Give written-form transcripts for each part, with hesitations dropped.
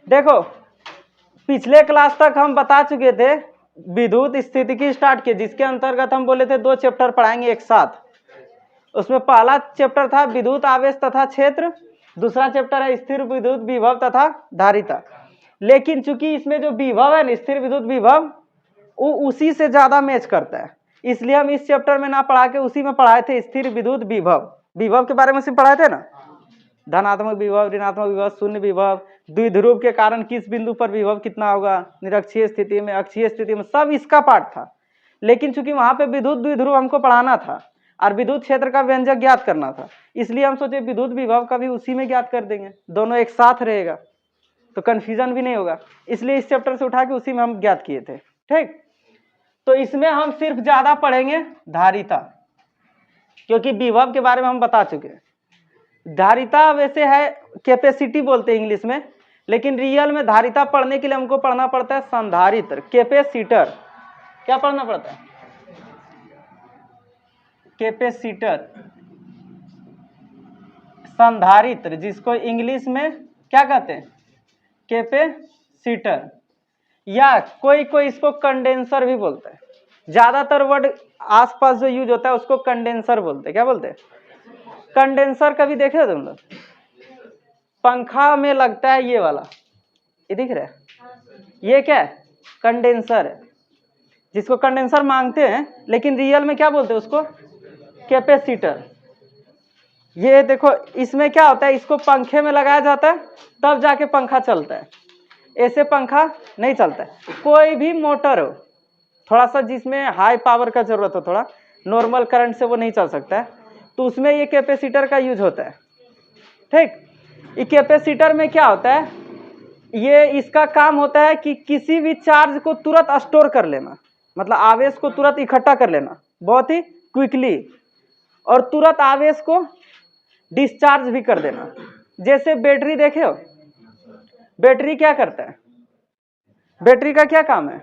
देखो पिछले क्लास तक हम बता चुके थे विद्युत स्थितिकी स्टार्ट किए, जिसके अंतर्गत हम बोले थे 2 चैप्टर पढ़ाएंगे एक साथ। उसमें पहला चैप्टर था विद्युत आवेश तथा क्षेत्र, दूसरा चैप्टर है स्थिर विद्युत विभव तथा धारिता। लेकिन चूंकि इसमें जो विभव है ना, स्थिर विद्युत विभव, वो उसी से ज्यादा मैच करता है, इसलिए हम इस चैप्टर में ना पढ़ा के उसी में पढ़ाए थे स्थिर विद्युत विभव। विभव के बारे में सिर्फ पढ़ाए थे ना, धनात्मक विभव, ऋणात्मक विभव, शून्य विभव, द्विध्रुव के कारण किस बिंदु पर विभव कितना होगा, निरक्षीय स्थिति में, अक्षीय स्थिति में, सब इसका पार्ट था। लेकिन चूंकि वहां पे विद्युत द्विध्रुव हमको पढ़ाना था और विद्युत क्षेत्र का व्यंजक ज्ञात करना था, इसलिए हम सोचे विद्युत विभव का भी उसी में ज्ञात कर देंगे, दोनों एक साथ रहेगा तो कंफ्यूजन भी नहीं होगा, इसलिए इस चैप्टर से उठा के उसी में हम ज्ञात किए थे। ठीक, तो इसमें हम सिर्फ ज्यादा पढ़ेंगे धारिता, क्योंकि विभव के बारे में हम बता चुके हैं। धारिता वैसे है कैपेसिटी बोलते हैं इंग्लिश में, लेकिन रियल में धारिता पढ़ने के लिए हमको पढ़ना पड़ता है संधारित्र, कैपेसिटर। क्या पढ़ना पड़ता है? कैपेसिटर, संधारित्र, जिसको इंग्लिश में क्या कहते हैं? कैपेसिटर, या कोई कोई इसको कंडेंसर भी बोलता है। ज्यादातर वर्ड आसपास जो यूज होता है उसको कंडेंसर बोलते हैं। क्या बोलते हैं? कंडेंसर कभी देखे हो तुम लोग? पंखा में लगता है ये वाला, ये दिख रहा है, ये क्या है? कंडेंसर है, जिसको कंडेंसर मांगते हैं, लेकिन रियल में क्या बोलते हैं उसको? कैपेसिटर। ये देखो इसमें क्या होता है, इसको पंखे में लगाया जाता है तब जाके पंखा चलता है, ऐसे पंखा नहीं चलता है। कोई भी मोटर हो थोड़ा सा जिसमें हाई पावर का जरूरत हो, थोड़ा नॉर्मल करंट से वो नहीं चल सकता है, तो उसमें ये कैपेसिटर का यूज होता है। ठीक, ये कैपेसिटर में क्या होता है, ये इसका काम होता है कि किसी भी चार्ज को तुरंत स्टोर कर लेना, मतलब आवेश को तुरंत इकट्ठा कर लेना बहुत ही क्विकली, और तुरंत आवेश को डिस्चार्ज भी कर देना। जैसे बैटरी देखे हो, बैटरी क्या करता है? बैटरी का क्या काम है?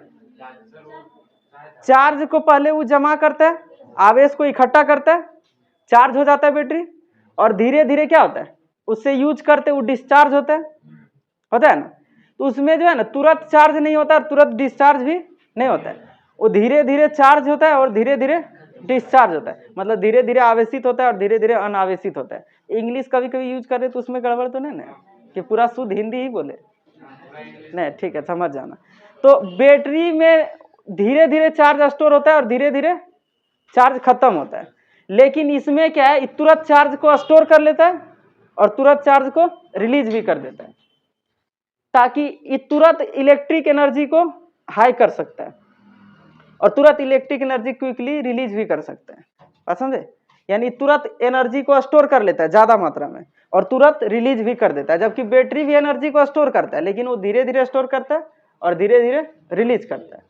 चार्ज को पहले वो जमा करता है, आवेश को इकट्ठा करता है, चार्ज हो जाता है बैटरी, और धीरे धीरे क्या होता है, उससे यूज करते वो डिस्चार्ज होता है ना। तो उसमें जो है ना तुरंत चार्ज नहीं होता और तुरंत डिस्चार्ज भी नहीं होता है, वो धीरे धीरे चार्ज होता है और धीरे धीरे डिस्चार्ज होता है, मतलब धीरे धीरे आवेशित होता है और धीरे धीरे अनावेशित होता है। इंग्लिश कभी कभी यूज कर रहे तो उसमें गड़बड़ तो नहीं ना कि पूरा शुद्ध हिंदी ही बोले? नहीं, ठीक है, समझ जाना। तो बैटरी में धीरे धीरे चार्ज स्टोर होता है और धीरे धीरे चार्ज खत्म होता है, लेकिन इसमें क्या है, तुरंत चार्ज को स्टोर कर लेता है और तुरंत चार्ज को रिलीज भी कर देता है, ताकि ये तुरंत इलेक्ट्रिक एनर्जी को हाई कर सकता है और तुरंत इलेक्ट्रिक एनर्जी क्विकली रिलीज भी कर सकता है। बात समझे? यानी तुरंत एनर्जी को स्टोर कर लेता है ज्यादा मात्रा में और तुरंत रिलीज भी कर देता है, जबकि बैटरी भी एनर्जी को स्टोर करता है, लेकिन वो धीरे धीरे स्टोर करता है और धीरे धीरे रिलीज करता है।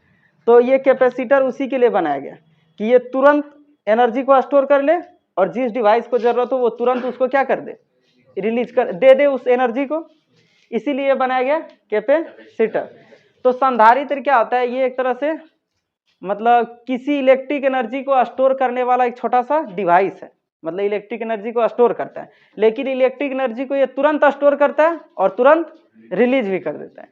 तो ये कैपेसिटर उसी के लिए बनाया गया कि ये तुरंत एनर्जी को स्टोर कर ले और जिस डिवाइस को जरूरत हो वो तुरंत उसको क्या कर दे, रिलीज कर दे उस एनर्जी को, इसीलिए बनाया गया कैपेसिटर। तो संधारित्र क्या होता है, ये एक तरह से मतलब किसी इलेक्ट्रिक एनर्जी को स्टोर करने वाला एक छोटा सा डिवाइस है, मतलब इलेक्ट्रिक एनर्जी को स्टोर करता है, लेकिन इलेक्ट्रिक एनर्जी को ये तुरंत स्टोर करता है और तुरंत रिलीज भी कर देता है।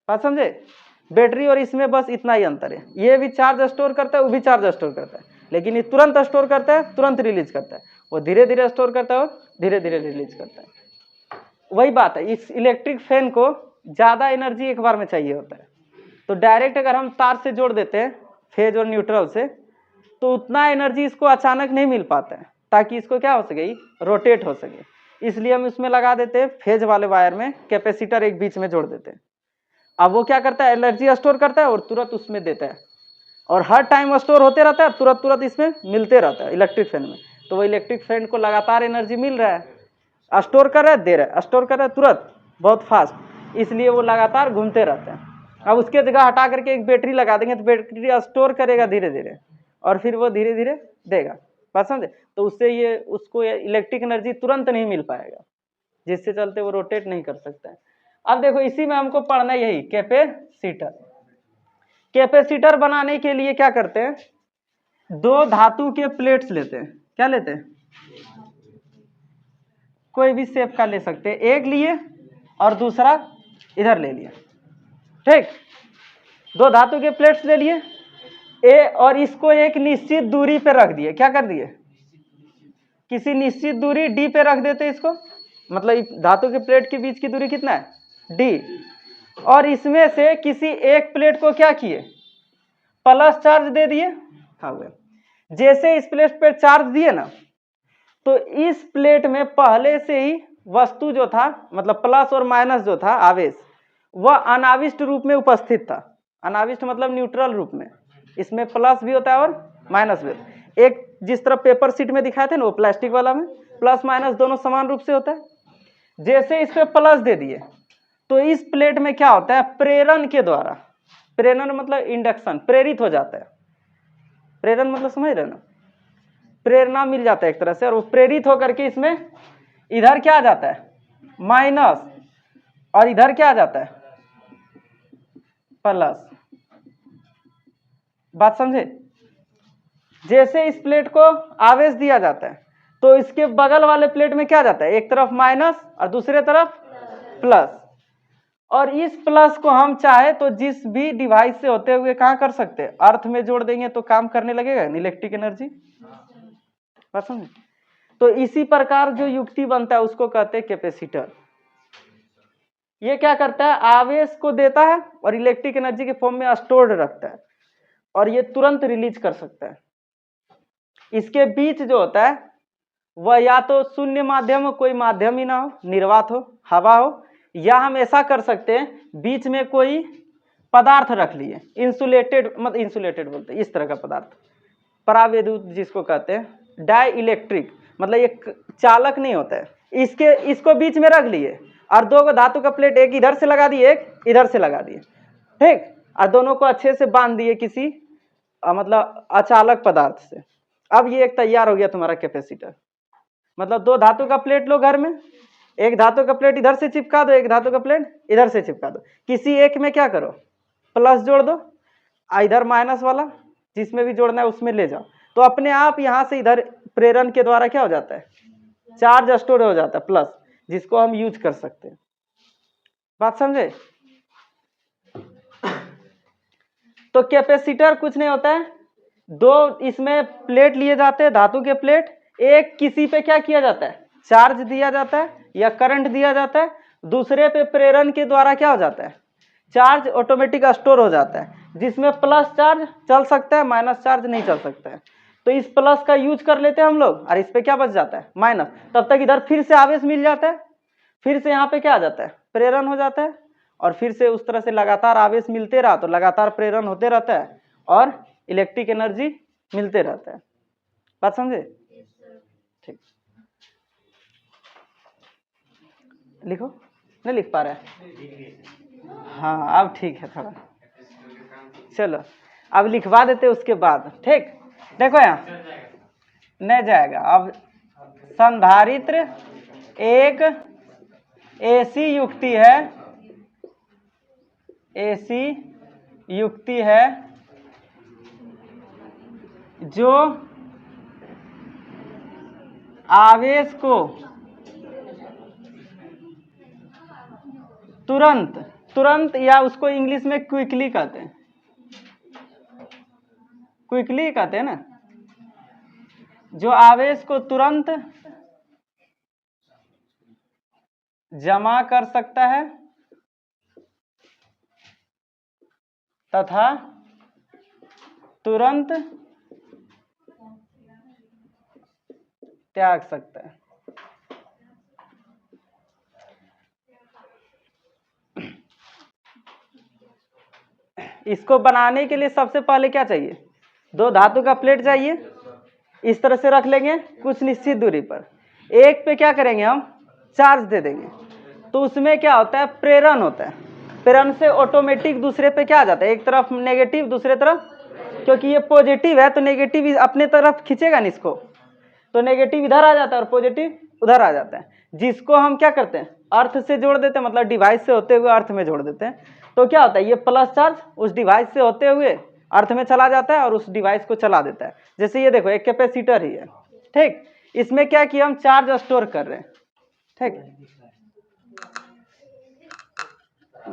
बात समझे? बैटरी और इसमें बस इतना ही अंतर है, ये भी चार्ज स्टोर करता है, वो भी चार्ज स्टोर करता है, लेकिन ये तुरंत स्टोर करता है, तुरंत रिलीज करता है, वो धीरे धीरे स्टोर करता है और धीरे धीरे रिलीज करता है। वही बात है, इस इलेक्ट्रिक फैन को ज्यादा एनर्जी एक बार में चाहिए होता है, तो डायरेक्ट अगर हम तार से जोड़ देते हैं फेज और न्यूट्रल से, तो उतना एनर्जी इसको अचानक नहीं मिल पाता है, ताकि इसको क्या हो सके, रोटेट हो सके, इसलिए हम इसमें लगा देते हैं फेज वाले वायर में कैपेसिटर एक बीच में जोड़ देते हैं। अब वो क्या करता है, एनर्जी स्टोर करता है और तुरंत उसमें देता है, और हर टाइम स्टोर होते रहता है, तुरंत तुरंत इसमें मिलते रहता है इलेक्ट्रिक फैन में। तो वो इलेक्ट्रिक फैन को लगातार एनर्जी मिल रहा है, स्टोर कर रहा है, दे रहा है, स्टोर कर रहा है तुरंत, बहुत फास्ट, इसलिए वो लगातार घूमते रहते हैं। अब उसके जगह हटा करके एक बैटरी लगा देंगे तो बैटरी स्टोर करेगा धीरे धीरे और फिर वो धीरे धीरे देगा। बात समझे? तो उससे ये उसको इलेक्ट्रिक एनर्जी तुरंत नहीं मिल पाएगा, जिससे चलते वो रोटेट नहीं कर सकता है। अब देखो इसी में हमको पढ़ना यही कैपेसिटर। कैपेसिटर बनाने के लिए क्या करते हैं, दो धातु के प्लेट्स लेते हैं। क्या लेते हैं? कोई भी शेप का ले सकते हैं। एक लिए और दूसरा इधर ले लिया, ठीक। दो धातु के प्लेट्स ले लिए ए, और इसको एक निश्चित दूरी पे रख दिए। क्या कर दिए? किसी निश्चित दूरी डी पे रख देते इसको, मतलब धातु के प्लेट के बीच की दूरी कितना है? डी। और इसमें से किसी एक प्लेट को क्या किए? प्लस चार्ज दे दिए। हाँ, जैसे इस प्लेट पर चार्ज दिए ना, तो इस प्लेट में पहले से ही वस्तु जो था, मतलब प्लस और माइनस जो था आवेश, वह अनाविष्ट रूप में उपस्थित था। अनाविष्ट मतलब न्यूट्रल रूप में। इसमें प्लस भी होता है और माइनस भी होता है। एक जिस तरह पेपर शीट में दिखाए थे ना, वो प्लास्टिक वाला में प्लस माइनस दोनों समान रूप से होता है। जैसे इस पे प्लस दे दिए तो इस प्लेट में क्या होता है? प्रेरण के द्वारा, प्रेरण मतलब इंडक्शन, प्रेरित हो जाता है। प्रेरण मतलब समझ रहे ना, प्रेरणा मिल जाता है एक तरह से, और वो प्रेरित होकर के इसमें इधर क्या आ जाता है? माइनस, और इधर क्या आ जाता है? प्लस। बात समझे? जैसे इस प्लेट को आवेश दिया जाता है तो इसके बगल वाले प्लेट में क्या जाता है? एक तरफ माइनस और दूसरे तरफ प्लस। और इस प्लस को हम चाहे तो जिस भी डिवाइस से होते हुए कहाँ कर सकते हैं? अर्थ में जोड़ देंगे तो काम करने लगेगा इलेक्ट्रिक एनर्जी। बात समझे? तो इसी प्रकार जो युक्ति बनता है उसको कहते हैं कैपेसिटर। ये क्या करता है? आवेश को देता है और इलेक्ट्रिक एनर्जी के फॉर्म में स्टोर्ड रखता है, और ये तुरंत रिलीज कर सकता है। इसके बीच जो होता है वह या तो शून्य माध्यम हो, कोई माध्यम ही ना हो, निर्वात हो, हवा हो, या हम ऐसा कर सकते हैं बीच में कोई पदार्थ रख लिए, इंसुलेटेड, मतलब इंसुलेटेड बोलते हैं इस तरह का पदार्थ, परावैद्युत जिसको कहते हैं, डाई इलेक्ट्रिक, मतलब एक चालक नहीं होता है। इसको बीच में रख लिए और दो को धातु का प्लेट, एक इधर से लगा दिए, एक इधर से लगा दिए, ठीक, और दोनों को अच्छे से बांध दिए किसी मतलब अचालक पदार्थ से। अब ये एक तैयार हो गया तुम्हारा कैपेसिटर। मतलब दो धातु का प्लेट लो घर में, एक धातु का प्लेट इधर से चिपका दो, एक धातु का प्लेट इधर से चिपका दो, किसी एक में क्या करो? प्लस जोड़ दो, इधर माइनस वाला जिसमें भी जोड़ना है उसमें ले जाओ, तो अपने आप यहां से इधर प्रेरण के द्वारा क्या हो जाता है? चार्ज स्टोर हो जाता है प्लस, जिसको हम यूज कर सकते हैं। बात समझे? तो कैपेसिटर कुछ नहीं होता है, दो इसमें प्लेट लिए जाते हैं, धातु के प्लेट, एक किसी पे क्या किया जाता है? चार्ज दिया जाता है या करंट दिया जाता है, दूसरे पे प्रेरण के द्वारा क्या हो जाता है? चार्ज ऑटोमेटिक स्टोर हो जाता है, जिसमें प्लस चार्ज चल सकता है, माइनस चार्ज नहीं चल सकता है। तो इस प्लस का यूज कर लेते हैं हम लोग, और इस पे क्या बच जाता है? माइनस। तब तक इधर फिर से आवेश मिल जाता है, फिर से यहाँ पे क्या आ जाता है? प्रेरण हो जाता है, और फिर से उस तरह से लगातार आवेश मिलते रहा तो लगातार प्रेरण होते रहता है और इलेक्ट्रिक एनर्जी मिलते रहता है। बात समझे? ठीक, लिखो, नहीं लिख पा रहे हैं? हाँ अब ठीक है थोड़ा, चलो अब लिखवा देते उसके बाद, ठीक। देखो यहाँ नहीं जाएगा। अब संधारित्र एक ऐसी युक्ति है, ऐसी युक्ति है जो आवेश को तुरंत या उसको इंग्लिश में क्विकली कहते हैं, क्विकली कहते हैं ना, जो आवेश को तुरंत जमा कर सकता है तथा तुरंत त्याग सकता है। इसको बनाने के लिए सबसे पहले क्या चाहिए? दो धातु का प्लेट चाहिए, इस तरह से रख लेंगे कुछ निश्चित दूरी पर, एक पे क्या करेंगे हम? चार्ज दे देंगे, तो उसमें क्या होता है? प्रेरण होता है। प्रेरण से ऑटोमेटिक दूसरे पे क्या आ जाता है? एक तरफ नेगेटिव, दूसरे तरफ, क्योंकि ये पॉजिटिव है तो नेगेटिव अपने तरफ खींचेगा नहीं इसको, तो नेगेटिव इधर आ जाता है और पॉजिटिव उधर आ जाता है, जिसको हम क्या करते हैं? अर्थ से जोड़ देते हैं, मतलब डिवाइस से होते हुए अर्थ में जोड़ देते हैं। तो क्या होता है? ये प्लस चार्ज उस डिवाइस से होते हुए अर्थ में चला जाता है और उस डिवाइस को चला देता है। जैसे ये देखो एक कैपेसिटर ही है, ठीक, इसमें क्या किया? हम चार्ज स्टोर कर रहे हैं, ठीक।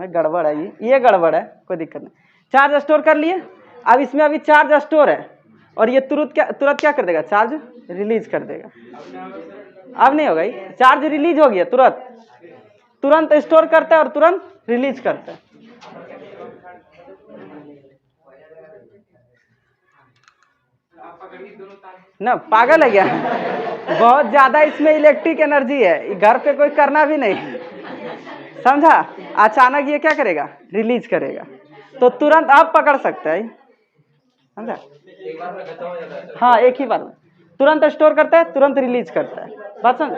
गड़बड़ है, ये गड़बड़ है, कोई दिक्कत नहीं। चार्ज स्टोर कर लिए, अब इसमें अभी चार्ज स्टोर है और ये तुरंत क्या कर देगा, चार्ज रिलीज कर देगा। अब नहीं होगा, चार्ज रिलीज हो गया, तुरंत स्टोर करता है और तुरंत रिलीज करता है। ना पागल है क्या? बहुत ज्यादा इसमें इलेक्ट्रिक एनर्जी है, घर पे कोई करना भी नहीं, समझा। अचानक ये क्या करेगा, रिलीज करेगा, तो तुरंत आप पकड़ सकते हैं, समझा। हाँ, एक ही बार में तुरंत स्टोर करता है, तुरंत रिलीज करता है, बात समझ।